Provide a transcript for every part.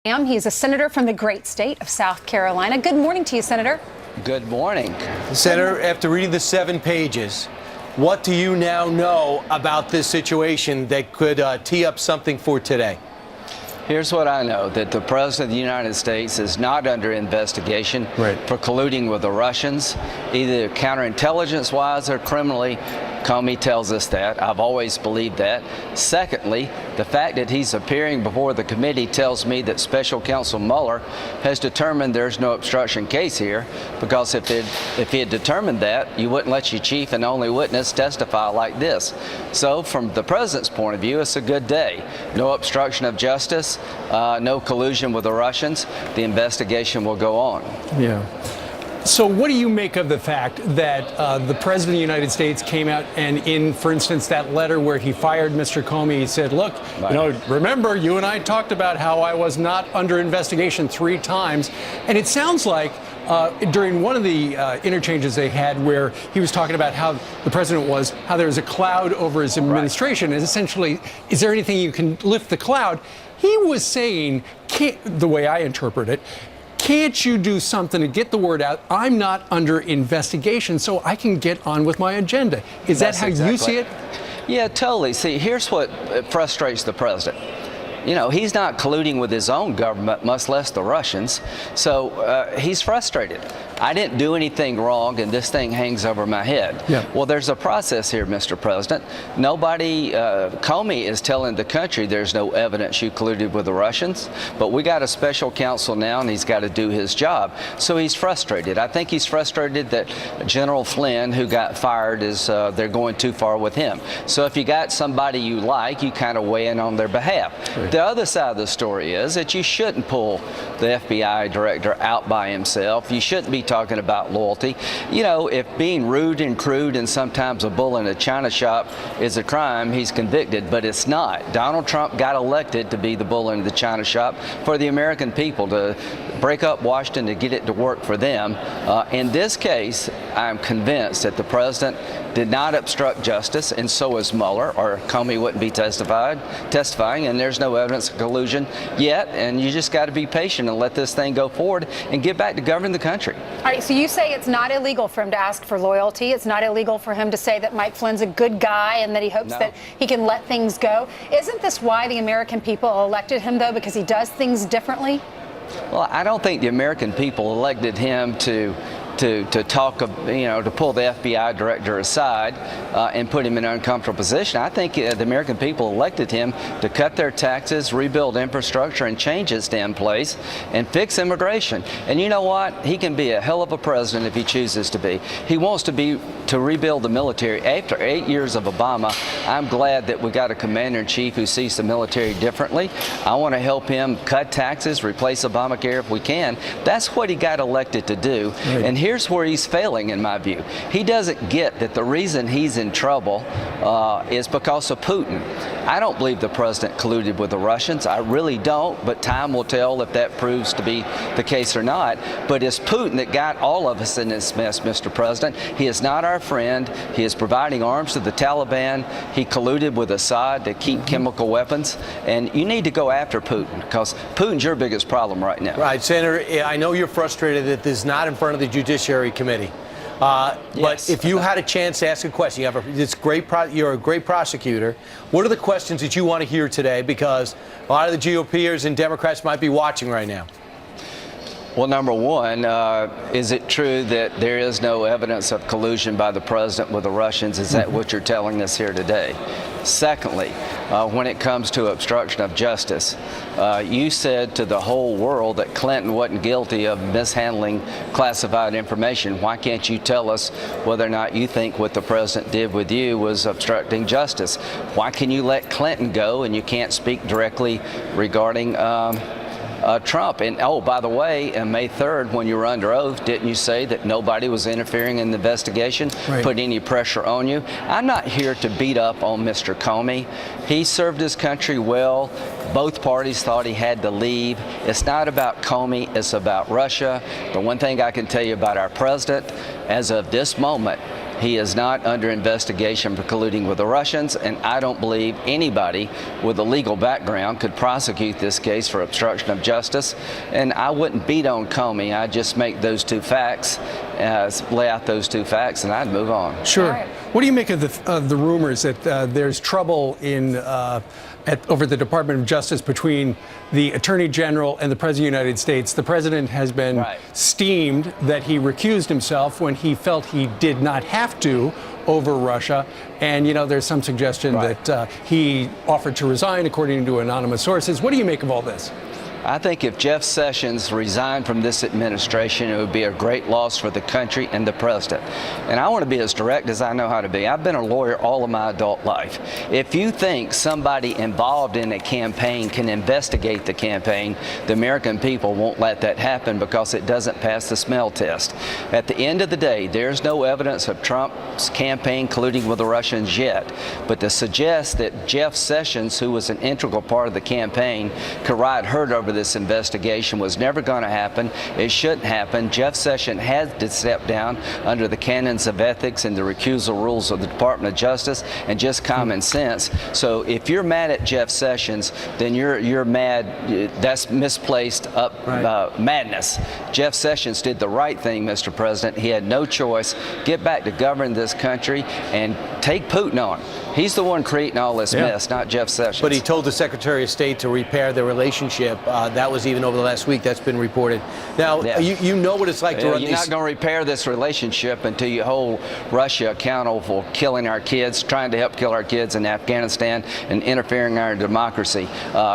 He's a senator from the great state of South Carolina. Good morning to you, Senator. Good morning. Senator, after reading the 7 pages, what do you now know about this situation that could tee up something for today? Here's what I know, that the President of the United States is not under investigation for colluding with the Russians, either counterintelligence-wise or criminally. Comey tells us that. I've always believed that. Secondly, the fact that he's appearing before the committee tells me that Special Counsel Mueller has determined there's no obstruction case here, because if he had determined that, you wouldn't let your chief and only witness testify like this. So from the President's point of view, it's a good day. No obstruction of justice, no collusion with the Russians. The investigation will go on. Yeah. So what do you make of the fact that the President of the United States came out and in, for instance, that letter where he fired Mr. Comey, he said, look, you know, remember, you and I talked about how I was not under investigation 3 times. And it sounds like during one of the interchanges they had where he was talking about how the president was, how there was a cloud over his administration. And essentially, is there anything you can lift the cloud? He was saying, the way I interpret it, can't you do something to get the word out? I'm not under investigation, so I can get on with my agenda. Is that how you see it? Yeah, totally. See, here's what frustrates the president. You know, he's not colluding with his own government, much less the Russians. So he's frustrated. I didn't do anything wrong, and this thing hangs over my head. Yeah. Well, there's a process here, Mr. President. Nobody, Comey is telling the country there's no evidence you colluded with the Russians, but we got a special counsel now, and he's got to do his job. So he's frustrated. I think he's frustrated that General Flynn, who got fired, is they're going too far with him. So if you got somebody you like, you kind of weigh in on their behalf. Right. The other side of the story is that you shouldn't pull the FBI director out by himself. You shouldn't be talking about loyalty. You know, if being rude and crude and sometimes a bull in a china shop is a crime, he's convicted, but it's not. Donald Trump got elected to be the bull in the china shop for the American people, to break up Washington, to get it to work for them. In this case, I'm convinced that the president did not obstruct justice, and so is Mueller, or Comey wouldn't be testifying, and there's no evidence of collusion yet, and you just got to be patient and let this thing go forward and get back to governing the country. All right, so you say it's not illegal for him to ask for loyalty. It's not illegal for him to say that Mike Flynn's a good guy and that he hopes that he can let things go. Isn't this why the American people elected him, though, because he does things differently? Well, I don't think the American people elected him to talk, you know, to pull the FBI director aside and put him in an uncomfortable position. I think the American people elected him to cut their taxes, rebuild infrastructure, and change his damn place, and fix immigration. And you know what? He can be a hell of a president if he chooses to be. He wants to rebuild the military. After 8 years of Obama, I'm glad that we got a commander-in-chief who sees the military differently. I want to help him cut taxes, replace Obamacare if we can. That's what he got elected to do. Right. And here's where he's failing, in my view. He doesn't get that the reason he's in trouble is because of Putin. I don't believe the president colluded with the Russians. I really don't, but time will tell if that proves to be the case or not. But it's Putin that got all of us in this mess, Mr. President. He is not our friend. He is providing arms to the Taliban. He colluded with Assad to keep chemical weapons. And you need to go after Putin, because Putin's your biggest problem right now. Right, Senator, I know you're frustrated that this is not in front of the Judiciary Committee. But if you had a chance to ask a question, you're a great prosecutor. What are the questions that you want to hear today? Because a lot of the GOPers and Democrats might be watching right now. Well, number one, is it true that there is no evidence of collusion by the president with the Russians? Is that what you're telling us here today? Secondly, when it comes to obstruction of justice, you said to the whole world that Clinton wasn't guilty of mishandling classified information. Why can't you tell us whether or not you think what the president did with you was obstructing justice? Why can you let Clinton go and you can't speak directly regarding Trump? And oh, by the way, on May 3rd, when you were under oath, didn't you say that nobody was interfering in the investigation, put any pressure on you? I'm not here to beat up on Mr. Comey. He served his country well. Both parties thought he had to leave. It's not about Comey, it's about Russia. The one thing I can tell you about our president, as of this moment, He is not under investigation for colluding with the Russians, and I don't believe anybody with a legal background could prosecute this case for obstruction of justice. And I wouldn't beat on Comey. I'd just make those two facts, lay out those two facts, and I'd move on. Sure. Right. What do you make of the rumors that there's trouble in over the Department of Justice between the Attorney General and the President of the United States? The President has been steamed that he recused himself when he felt he did not have to over Russia. And, you know, there's some suggestion that he offered to resign, according to anonymous sources. What do you make of all this? I think if Jeff Sessions resigned from this administration, it would be a great loss for the country and the president. And I want to be as direct as I know how to be. I've been a lawyer all of my adult life. If you think somebody involved in a campaign can investigate the campaign, the American people won't let that happen because it doesn't pass the smell test. At the end of the day, there's no evidence of Trump's campaign colluding with the Russians yet. But to suggest that Jeff Sessions, who was an integral part of the campaign, could ride herd over this investigation was never going to happen. It shouldn't happen. Jeff Sessions had to step down under the canons of ethics and the recusal rules of the Department of Justice and just common sense. So if you're mad at Jeff Sessions, then you're mad. That's misplaced madness. Jeff Sessions did the right thing, Mr. President. He had no choice. Get back to govern this country and take Putin on. He's the one creating all this mess, not Jeff Sessions. But he told the Secretary of State to repair their relationship. That was even over the last week. That's been reported. Now, you know what it's like to run You're not going to repair this relationship until you hold Russia accountable for killing our kids, trying to help kill our kids in Afghanistan, and interfering in our democracy.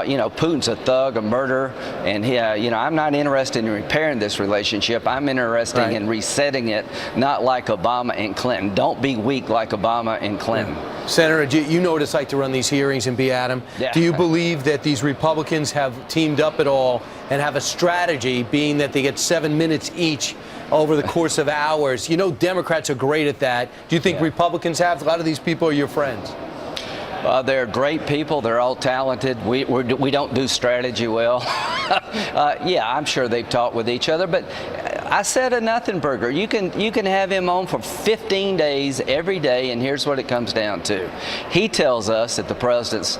You know, Putin's a thug, a murderer, and you know, I'm not interested in repairing this relationship. I'm interested in resetting it, not like Obama and Clinton. Don't be weak like Obama and Clinton. Senator, you know what it's like to run these hearings and be at them. Yeah. Do you believe that these Republicans have teamed up at all and have a strategy, being that they get 7 minutes each over the course of hours? You know, Democrats are great at that. Do you think Republicans have? A lot of these people are your friends. They're great people. They're all talented. We don't do strategy well. Yeah, I'm sure they've talked with each other, but I said a nothing burger. You can have him on for 15 days every day, and here's what it comes down to. He tells us that the president's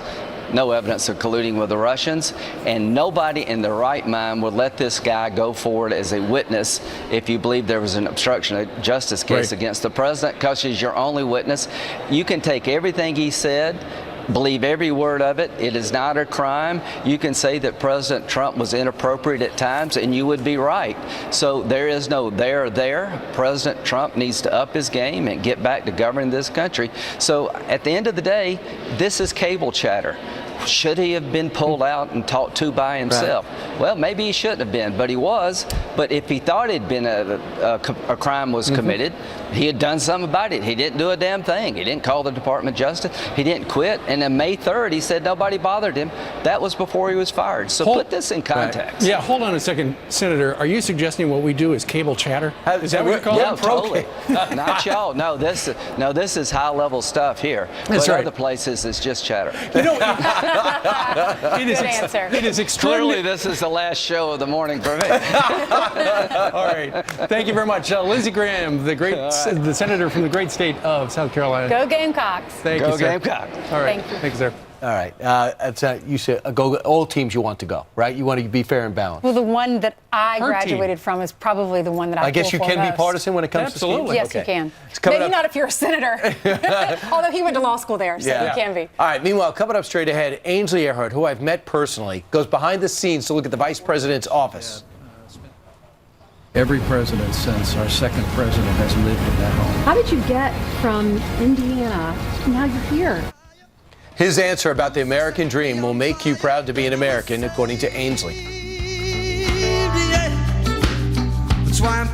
no evidence of colluding with the Russians, and nobody in their right mind would let this guy go forward as a witness if you believe there was an obstruction of justice case against the president, because he's your only witness. You can take everything he said, believe every word of it. It is not a crime. You can say that President Trump was inappropriate at times, and you would be right. So there is no there. President Trump needs to up his game and get back to governing this country. So at the end of the day, this is cable chatter. Should he have been pulled out and talked to by himself? Well, maybe he shouldn't have been, but he was. But if he thought it had been a crime was committed, he had done something about it. He didn't do a damn thing. He didn't call the Department of Justice. He didn't quit. And on May 3rd, he said nobody bothered him. That was before he was fired. So put this in context. Yeah, hold on a second, Senator. Are you suggesting what we do is cable chatter? Is that what you're calling it? Yeah, totally. Not y'all. No, this is high-level stuff here. That's but other places, it's just chatter. You know, it is extraordinary. Clearly, this is the last show of the morning for me. All right. Thank you very much. Lindsey Graham, the senator from the great state of South Carolina. Go Gamecocks. Thank you, sir. Go Gamecocks. All right. Thank you, sir. All right. You said go all teams you want to go, right? You want to be fair and balanced. Well, the one that I graduated from is probably the one that I guess you can be partisan when it comes to schemes? Yes, you can. Maybe not if you're a senator. Although he went to law school there, so you can be. All right. Meanwhile, coming up straight ahead, Ainsley Earhart, who I've met personally, goes behind the scenes to look at the vice president's office. Every president since our second president has lived in that home. How did you get from Indiana to now you're here? His answer about the American dream will make you proud to be an American, according to Ainsley. That's why I'm